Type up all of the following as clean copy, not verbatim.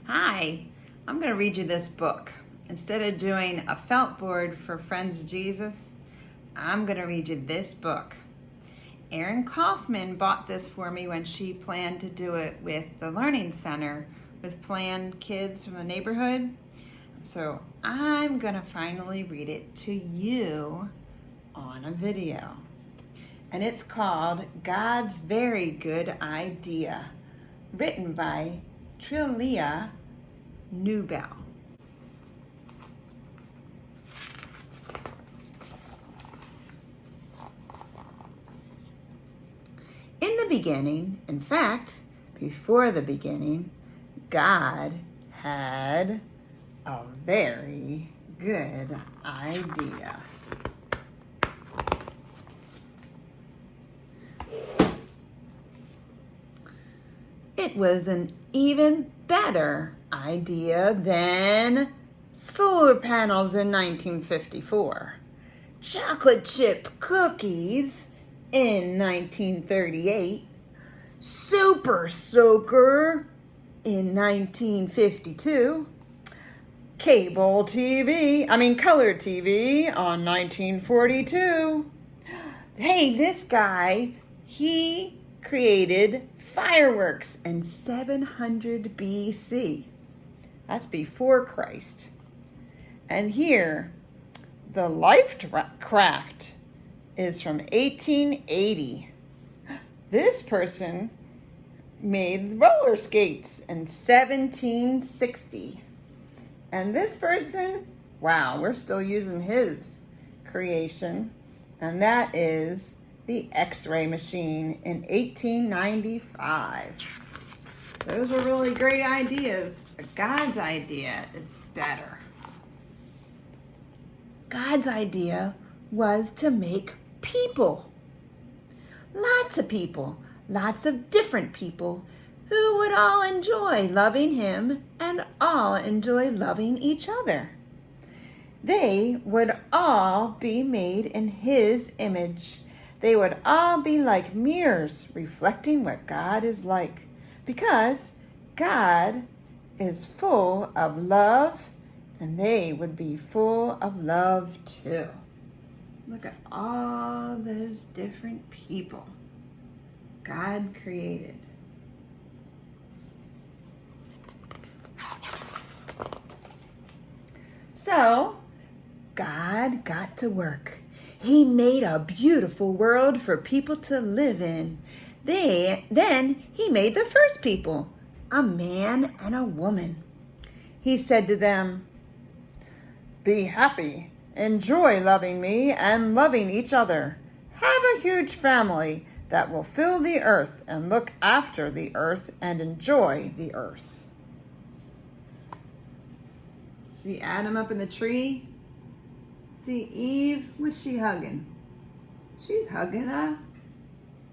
Hi, I'm going to read you this book. Instead of doing a felt board for Friends Jesus, I'm going to read you this book. Erin Kaufman bought this for me when she planned to do it with the Learning Center with planned kids from the neighborhood. So I'm going to finally read it to you on a video. And it's called God's Very Good Idea, written by Trillin, Newbell. In the beginning, in fact, before the beginning, God had a very good idea. It was an even better idea than solar panels in 1954, chocolate chip cookies in 1938, Super Soaker in 1952, color TV on 1942. Hey, this guy, he created fireworks in 700 BC. That's before Christ. And here, the life craft is from 1880. This person made roller skates in 1760. And this person, wow, we're still using his creation, and that is the X-ray machine in 1895. Those are really great ideas, but God's idea is better. God's idea was to make people. Lots of people, lots of different people who would all enjoy loving him and all enjoy loving each other. They would all be made in his image. They would all be like mirrors reflecting what God is like, because God is full of love, and they would be full of love too. Look at all those different people God created. So, God got to work. He made a beautiful world for people to live in. Then he made the first people, a man and a woman. He said to them, "Be happy, enjoy loving me and loving each other. Have a huge family that will fill the earth and look after the earth and enjoy the earth." See Adam up in the tree? See Eve? What's she hugging? She's hugging a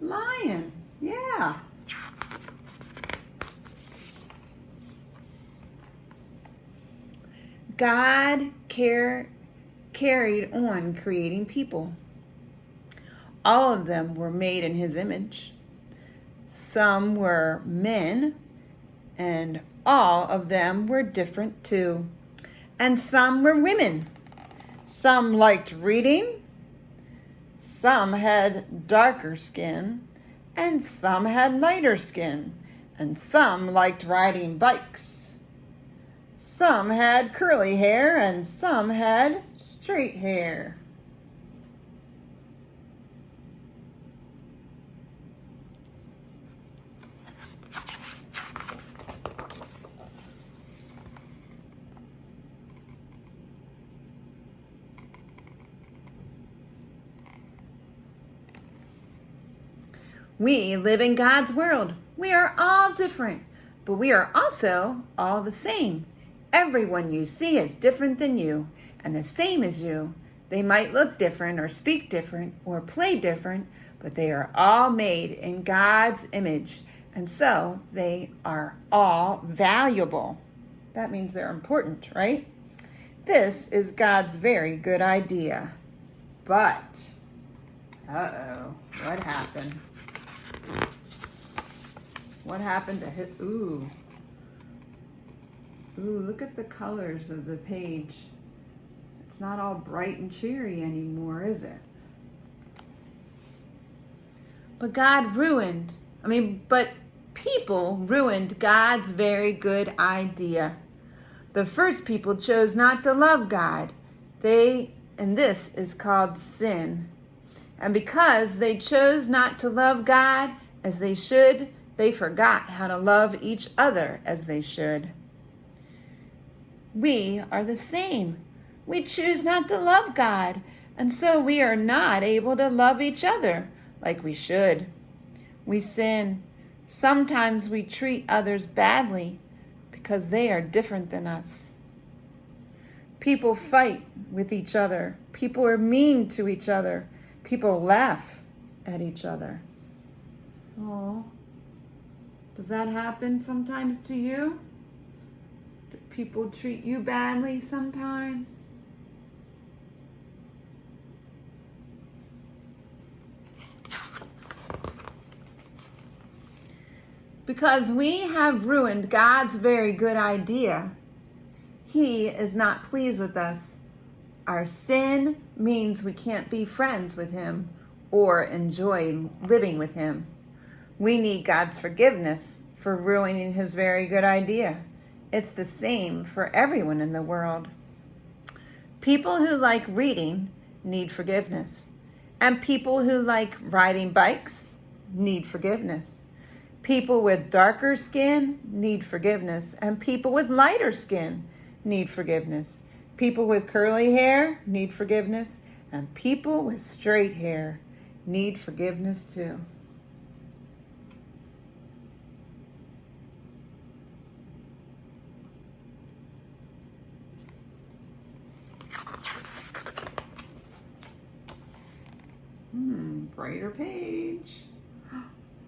lion. Yeah. God carried on creating people. All of them were made in his image. Some were men, and all of them were different too. And some were women. Some liked reading, some had darker skin, and some had lighter skin, and some liked riding bikes. Some had curly hair, and some had straight hair. We live in God's world. We are all different, but we are also all the same. Everyone you see is different than you and the same as you. They might look different or speak different or play different, but they are all made in God's image, and so they are all valuable. That means they're important, right? This is God's very good idea. But, what happened? What happened to his, Ooh, look at the colors of the page. It's not all bright and cheery anymore, is it? But people ruined God's very good idea. The first people chose not to love God. And this is called sin. And because they chose not to love God as they should, they forgot how to love each other as they should. We are the same. We choose not to love God, and so we are not able to love each other like we should. We sin. Sometimes we treat others badly because they are different than us. People fight with each other. People are mean to each other. People laugh at each other. Oh, does that happen sometimes to you? Do people treat you badly sometimes? Because we have ruined God's very good idea. He is not pleased with us. Our sin means we can't be friends with him or enjoy living with him. We need God's forgiveness for ruining his very good idea. It's the same for everyone in the world. People who like reading need forgiveness. And people who like riding bikes need forgiveness. People with darker skin need forgiveness. And people with lighter skin need forgiveness. People with curly hair need forgiveness. And people with straight hair need forgiveness too. Brighter page.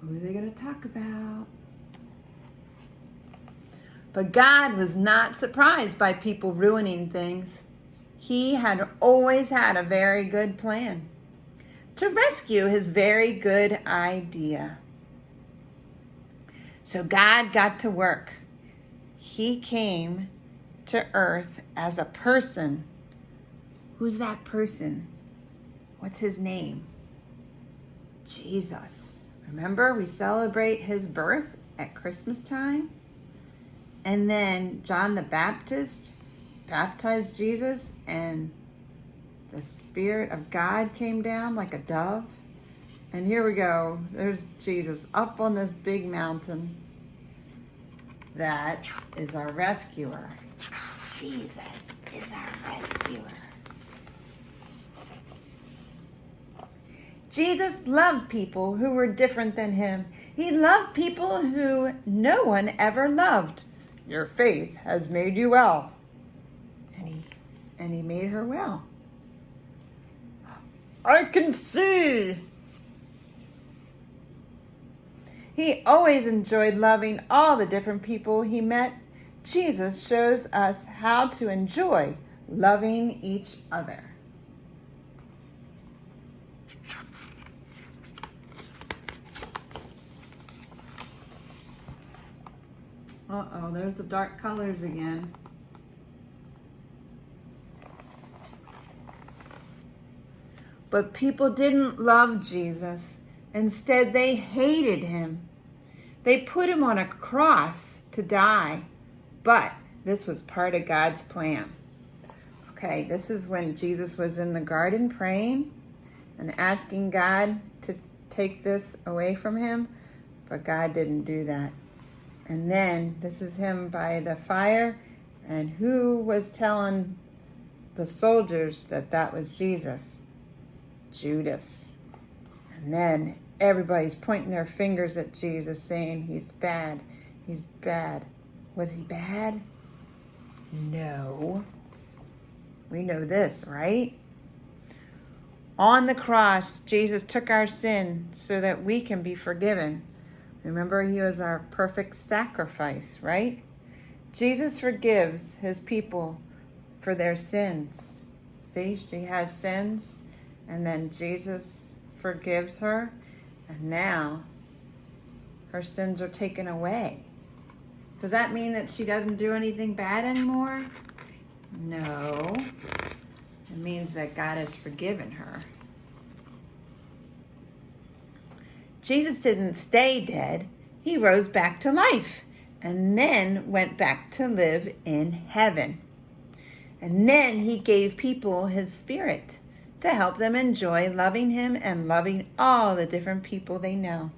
Who are they going to talk about? But God was not surprised by people ruining things. He had always had a very good plan to rescue his very good idea. So God got to work. He came to earth as a person. Who's that person? What's his name? Jesus. Remember, we celebrate his birth at Christmas time? And then John the Baptist baptized Jesus, and the Spirit of God came down like a dove. And here we go. There's Jesus up on this big mountain. That is our rescuer. Jesus is our rescuer. Jesus loved people who were different than him. He loved people who no one ever loved. Your faith has made you well. And he made her well. I can see. He always enjoyed loving all the different people he met. Jesus shows us how to enjoy loving each other. Uh-oh, there's the dark colors again. But people didn't love Jesus. Instead, they hated him. They put him on a cross to die. But this was part of God's plan. Okay, this is when Jesus was in the garden praying and asking God to take this away from him. But God didn't do that. And then this is him by the fire. And who was telling the soldiers that that was Jesus? Judas. And then everybody's pointing their fingers at Jesus saying he's bad. He's bad. Was he bad? No. We know this, right? On the cross, Jesus took our sin so that we can be forgiven. Remember, he was our perfect sacrifice, right? Jesus forgives his people for their sins. See, she has sins, and then Jesus forgives her, and now her sins are taken away. Does that mean that she doesn't do anything bad anymore? No. It means that God has forgiven her. Jesus didn't stay dead. He rose back to life and then went back to live in heaven. And then he gave people his spirit to help them enjoy loving him and loving all the different people they know.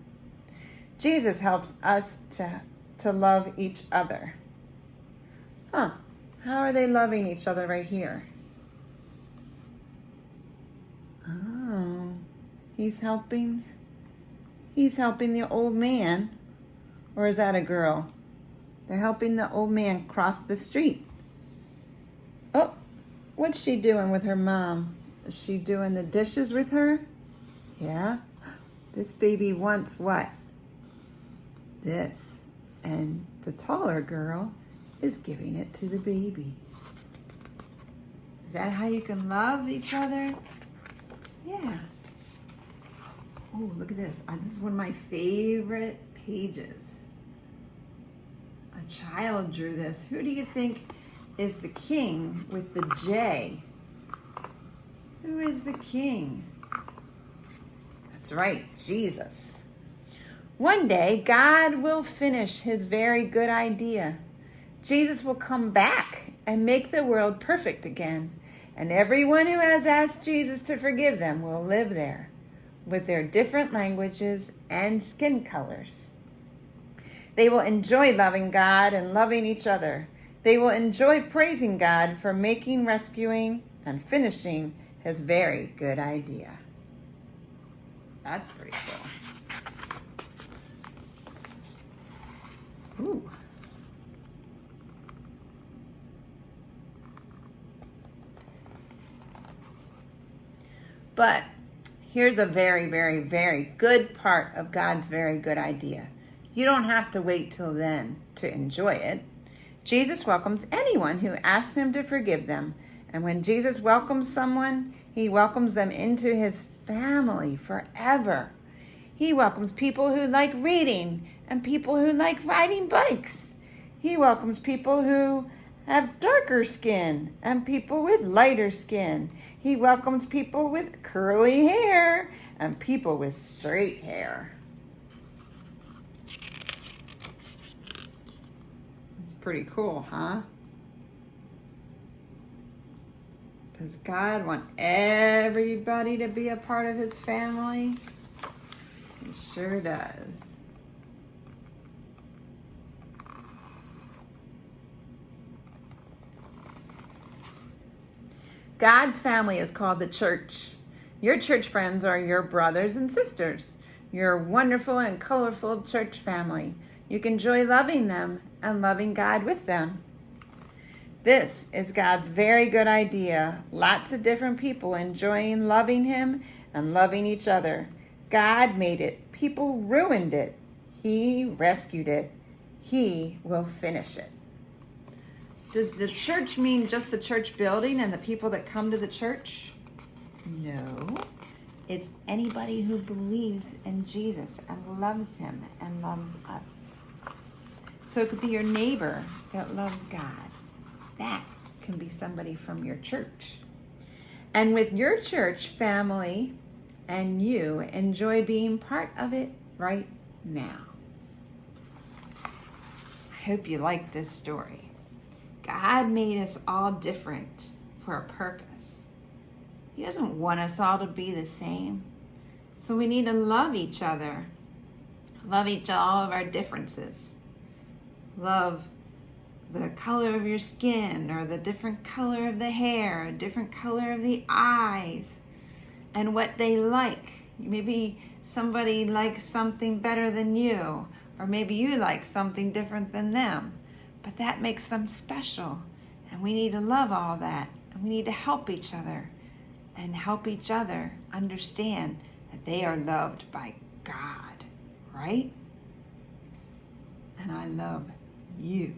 Jesus helps us to love each other. How are they loving each other right here? Oh, he's helping the old man. Or is that a girl? They're helping the old man cross the street. Oh, what's she doing with her mom? Is she doing the dishes with her? Yeah. This baby wants what? This. And the taller girl is giving it to the baby. Is that how you can love each other? Yeah. Oh, look at this. This is one of my favorite pages. A child drew this. Who do you think is the king with the J? Who is the king? That's right, Jesus. One day, God will finish his very good idea. Jesus will come back and make the world perfect again. And everyone who has asked Jesus to forgive them will live there with their different languages and skin colors. They will enjoy loving God and loving each other. They will enjoy praising God for making, rescuing, and finishing his very good idea. That's pretty cool. Ooh. But here's a very, very, very good part of God's very good idea. You don't have to wait till then to enjoy it. Jesus welcomes anyone who asks him to forgive them. And when Jesus welcomes someone, he welcomes them into his family forever. He welcomes people who like reading and people who like riding bikes. He welcomes people who have darker skin and people with lighter skin. He welcomes people with curly hair and people with straight hair. It's pretty cool, huh? Does God want everybody to be a part of his family? He sure does. God's family is called the church. Your church friends are your brothers and sisters, your wonderful and colorful church family. You can enjoy loving them and loving God with them. This is God's very good idea. Lots of different people enjoying loving him and loving each other. God made it. People ruined it. He rescued it. He will finish it. Does the church mean just the church building and the people that come to the church? No. It's anybody who believes in Jesus and loves him and loves us. So it could be your neighbor that loves God. That can be somebody from your church. And with your church family and you, enjoy being part of it right now. I hope you like this story. God made us all different for a purpose. He doesn't want us all to be the same. So we need to love each other. Love all of our differences. Love the color of your skin or the different color of the hair, a different color of the eyes, and what they like. Maybe somebody likes something better than you, or maybe you like something different than them. But that makes them special, and we need to love all that, and we need to help each other, and help each other understand that they are loved by God, right? And I love you.